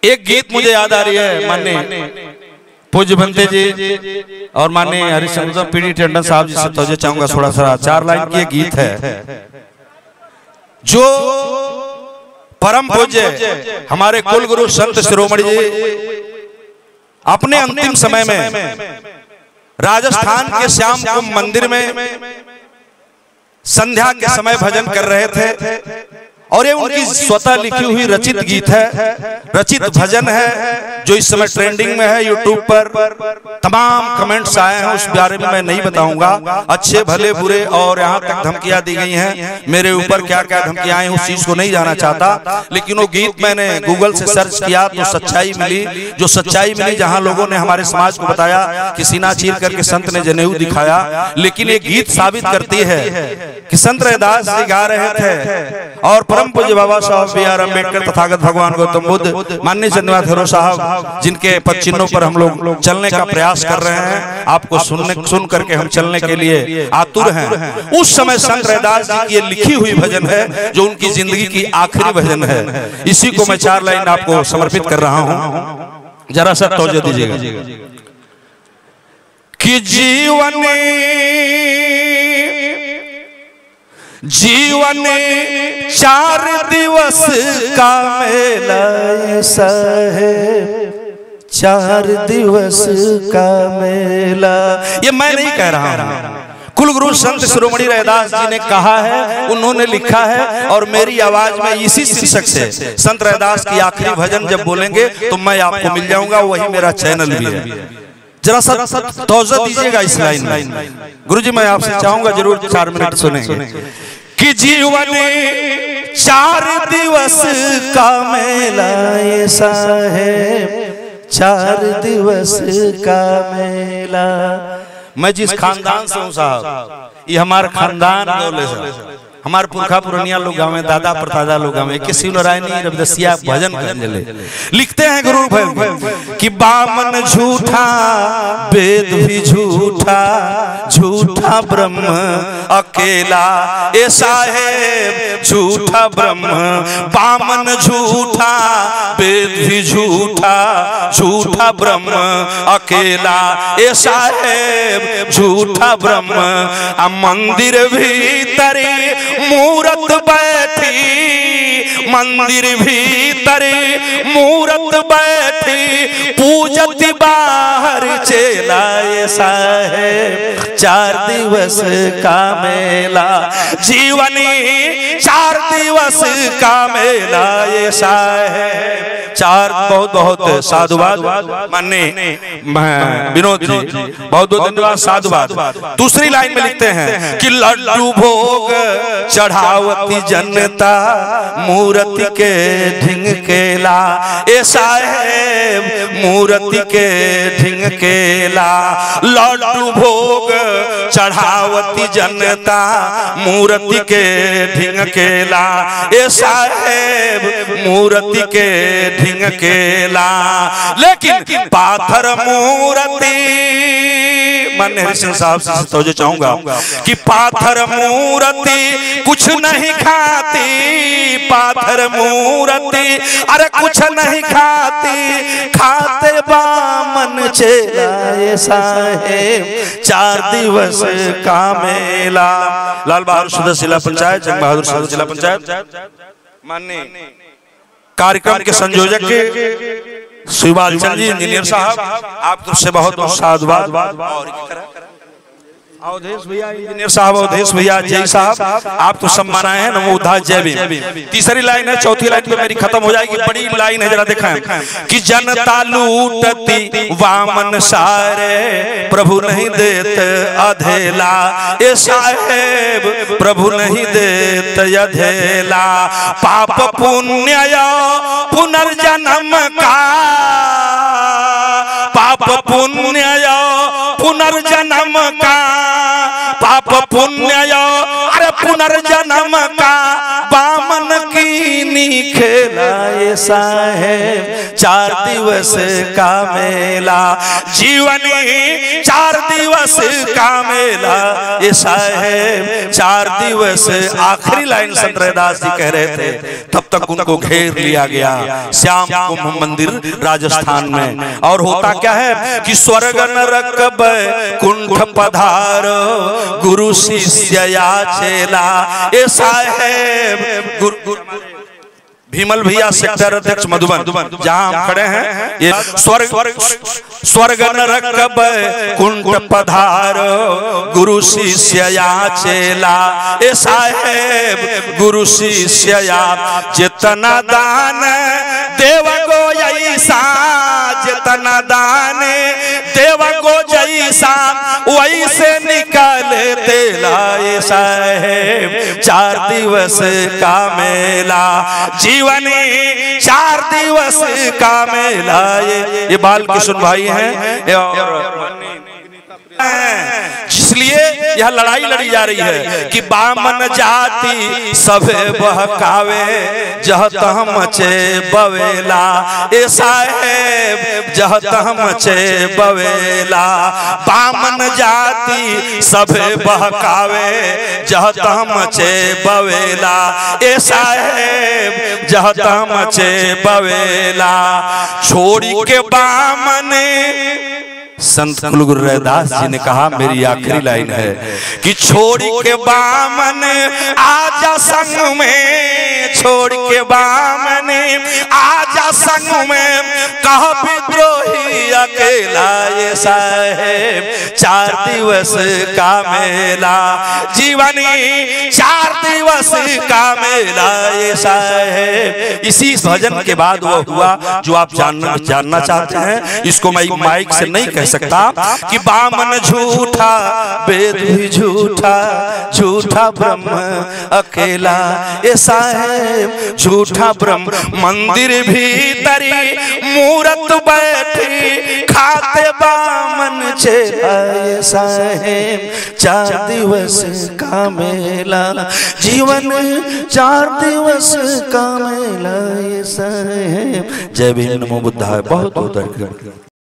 एक गीत मुझे याद आ रही है, माननीय पूज्य भंते जी और माननीय हरिशंकर पीडी टंडन साहब जी से तवज्जो चाहूंगा थोड़ा सा। 4 लाइन की एक गीत है जो परम पूज्य हमारे कुल गुरु संत शिरोमणि जी अपने अंतिम समय में राजस्थान के श्याम कुंभ मंदिर में संध्या के समय भजन कर रहे थे और ये उनकी स्वतः लिखी हुई रचित गीत है, रचित भजन है जो इस समय ट्रेंडिंग में है। यूट्यूब पर तमाम कमेंट्स आए हैं, उस बारे में मैं नहीं बताऊंगा, अच्छे भले बुरे और यहाँ तक धमकियां दी गई हैं मेरे ऊपर, क्या क्या धमकियां आई उस चीज को नहीं जाना चाहता। लेकिन वो गीत मैंने गूगल से सर्च किया तो सच्चाई मिली, जो सच्चाई मिली जहाँ लोगों ने हमारे समाज को बताया कि सीना चीर करके संत ने जनेऊ दिखाया। लेकिन ये गीत साबित करती है कि संत रैदास जी गा रहे थे और परम पूज्य बाबा साहब B.R. अम्बेडकर तथागत भगवान गौतम बुद्ध माननीय चंद्रनाथ हेरो साहब जिनके पद चिन्हों पर हम लोग चलने का प्रयास कर रहे हैं, आपको सुन करके हम चलने के लिए आतुर हैं। उस समय संत रैदास जी की लिखी हुई भजन है जो उनकी जिंदगी की आखिरी भजन है। इसी को मैं 4 लाइन आपको समर्पित कर रहा हूं, जरा सा तवज्जो दीजिएगा कि जीवन 4 दिवस का मेला ऐसा है, 4 दिवस का मेला। ये मैं नहीं कह रहा हूं, कुलगुरु संत शिरोमणि रैदास जी ने कहा है, उन्होंने लिखा है और मेरी आवाज में इसी शीर्षक से संत रैदास की आखिरी भजन जब बोलेंगे तो मैं आपको मिल जाऊंगा, वही मेरा चैनल भी है। जरा सा तवज्जो दीजिएगा इस लाइन में। गुरुजी मैं आपसे चाहूंगा जरूर 4 मिनट सुनेंगे कि जीवन 4 दिवस का मेला ऐसा है, 4 दिवस का मेला। मैं जिस खानदान से हूँ साहब, ये हमारा खानदान दौले से हमारे पुरखा पुरनिया लोग गाँव में, दादा परदादा लोग गाँव में किसी नारायणी रविदसिया भजन करने लिखते हैं गुरु भाई कि बामन झूठा वेद भी झूठा, झूठा ब्रह्म अकेला ऐसा है, झूठा ब्रह्म। बामन झूठा वेद भी झूठा, झूठा ब्रह्म अकेला ऐसा है, झूठा ब्रह्म। मंदिर भीतर मूरत बैठी, मंदिर भीतर मूरत बैठी, पूजत बाहर चेला ऐसा है, 4 दिवस का मेला। जीवनी 4 दिवस का मेला ऐसा है। 4 बहुत बहुत साधुवाद माननीय विनोद जी, बहुत बहुत धन्यवाद, साधुवाद। दूसरी लाइन में लिखते हैं कि लड्डू भोग चढ़ावती जनता, मूर्ति के ढिंकेला ऐसा है, मूर्ति के ढिंकेला। लड्डू भोग चढ़ावती जनता, मूर्ति के ढिंकेला ऐसा है, मूर्ति के ढिंकेला। लेकिन पाथर मूर्ति, माननीय हरिसिंह साहब से तवज्जो चाहूंगा कि पाथर मूर्ति कुछ नहीं खाती, पाथर मूर्ति अरे कुछ नहीं खाती, खाते बामन चेला ऐसा है, 4 दिवस का मेला। लाल बहादुर शुद्ध जिला पंचायत, जंग बहादुर शुद्ध जिला पंचायत, माननीय कार्यक्रम के संयोजक के शिवपाल चंद जी इंजीनियर साहब, आप तुझसे बहुत बहुत साधुवाद। और अवधेश भैया इंजीनियर साहब, अवधेश भैया जय साहब, आप तो सम्मान आए हैं, नमो उद्धार जय भीम। तीसरी लाइन है, चौथी लाइन पे मेरी खत्म हो जाएगी, बड़ी लाइन है, जरा दिखाएं कि जनता लूटती वामन सारे, प्रभु नहीं देते अधेला ऐसा है, प्रभु नहीं देते अधेला। पाप पुण्य पुनर्जन्म का, पाप पुण्य पुनर्जन्म का, पाप पुण्य अरे पुनर्जन्म का, बामन की नी खेला ये साहेब 4 दिवस का मेला। जीवनी 4 दिवस का मेला ये साहेब 4 दिवस। आखिरी लाइन संत रैदास जी कह रहे थे, तब तक उनको घेर लिया गया श्याम कुंभ मंदिर राजस्थान में। और होता क्या है कि स्वर्ग नरक कुंठ पधारो गुरु शिष्य या चेला। ऐसा है भीमल भैया सेक्टर अध्यक्ष मधुबन जहां हम खड़े हैं, ये स्वर्ग नरक कुंठ पधारो गुरु शिष्य या चेला। ऐसा है गुरु शिष्य या जितना दान देव को ऐसा, जितना दान देव को जैसा वैसे निकालते लाए साहेब 4 दिवस का मेला। जीवनी 4 दिवस का मेला। ये बाल किशोर भाई हैं, इसलिए यह लड़ाई लड़ी जा रही है कि बामन जाति सब बहकावे जह तह मचे बवेला। ऐसा है जह तह मचे बवेला। बामन जाति सब बहकावे जह तह मचे बवेला। ऐसा है जह तह मचे बवेला। छोड़ी के बामन, संत गुरु रैदास जी ने कहा, मेरी आखिरी लाइन है कि छोड़ के बामन आजा संग में, छोड़ के बामन आजा संग में कह विद्रोही अकेला। ये साहेब 4 दिवस का मेला। जीवनी 4 दिवस का मेला। ये साहेब इसी भजन के बाद वो हुआ जो आप जानना चाहते हैं। इसको मैं माइक से नहीं कह सकता कि बामन झूठा वेद भी झूठा, झूठा ब्रह्म अकेला। ऐसा है झूठा ब्रह्म मंदिर भीतरी मूरत बैठी खाते बामन चेला। ऐसा है 4 दिवस का मेला। जीवन 4 दिवस का मेला। ऐसा है। जय भीम, नमो बुद्धाय। बहुत बहुत